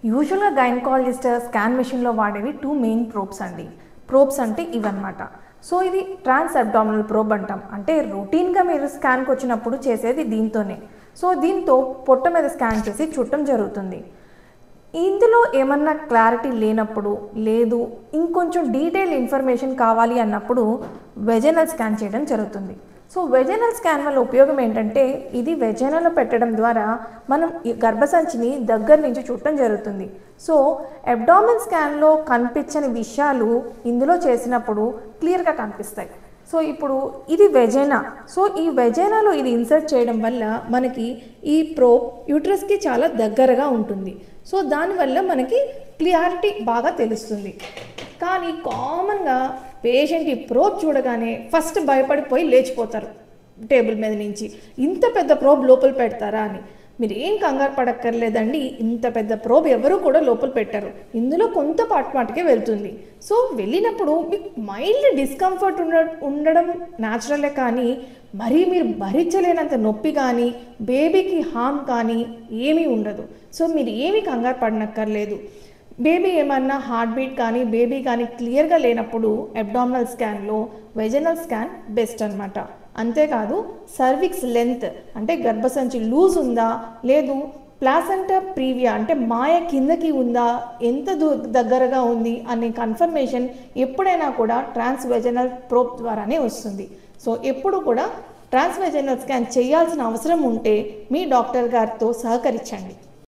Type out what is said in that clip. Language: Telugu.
యూజువల్గా గైనకాలజిస్ట్ స్కాన్ మెషిన్లో వాడేవి 2 మెయిన్ ప్రోబ్స్ అండి. ప్రోబ్స్ అంటే ఇవన్నమాట. సో ఇది ట్రాన్స్ అబ్డామినల్ ప్రోబ్ అంటాం. అంటే రొటీన్గా మీరు స్కాన్కి వచ్చినప్పుడు చేసేది దీంతోనే. సో దీంతో పొట్ట మీద స్కాన్ చేసి చూడటం జరుగుతుంది. ఇందులో ఏమన్నా క్లారిటీ లేనప్పుడు, లేదు ఇంకొంచెం డీటెయిల్ ఇన్ఫర్మేషన్ కావాలి అన్నప్పుడు వెజైనల్ స్కాన్ చేయడం జరుగుతుంది. సో వెజైనల్ స్కాన్ వల్ల ఉపయోగం ఏంటంటే, ఇది వెజైనలో పెట్టడం ద్వారా మనం ఈ గర్భసంచిని దగ్గర నుంచి చూడటం జరుగుతుంది. సో అబ్డామిన్ స్కాన్లో కనిపించని విషయాలు ఇందులో చేసినప్పుడు క్లియర్గా కనిపిస్తాయి. సో ఇప్పుడు ఇది వెజైనా. సో ఈ వెజైనాలో ఇది ఇన్సర్ట్ చేయడం వల్ల మనకి ఈ ప్రోబ్ యూట్రస్కి చాలా దగ్గరగా ఉంటుంది. సో దానివల్ల మనకి క్లియారిటీ బాగా తెలుస్తుంది. కానీ కామన్గా పేషెంట్ ఈ ప్రోబ్ చూడగానే ఫస్ట్ భయపడిపోయి లేచిపోతారు టేబుల్ మీద నుంచి. ఇంత పెద్ద ప్రోబ్ లోపల పెడతారా అని. మీరు ఏం కంగారు పడక్కర్లేదండి, ఇంత పెద్ద ప్రోబ్ ఎవరు కూడా లోపల పెట్టారు. ఇందులో కొంత పాటుకే వెళ్తుంది. సో వెళ్ళినప్పుడు మీకు మైల్డ్ డిస్కంఫర్ట్ ఉండడం న్యాచురలే, కానీ మరీ మీరు భరించలేనంత నొప్పి కానీ బేబీకి హార్మ్ కానీ ఏమీ ఉండదు. సో మీరు ఏమీ కంగారు పడనక్కర్లేదు. బేబీ ఏమన్నా హార్ట్ బీట్ కానీ బేబీ కానీ క్లియర్గా లేనప్పుడు అబ్డామినల్ స్కాన్లో వెజైనల్ స్కాన్ బెస్ట్ అనమాట. అంతేకాదు సర్విక్స్ లెంత్ అంటే గర్భసంచి లూజ్ ఉందా, లేదు ప్లాసెంటా ప్రీవియా అంటే మాయ కిందకి ఉందా, ఎంత దగ్గరగా ఉంది అనే కన్ఫర్మేషన్ ఎప్పుడైనా కూడా ట్రాన్స్ వెజైనల్ ప్రోబ్ ద్వారానే వస్తుంది. సో ఎప్పుడు కూడా ట్రాన్స్ వెజైనల్ స్కాన్ చేయాల్సిన అవసరం ఉంటే మీ డాక్టర్ గారితో సహకరించండి.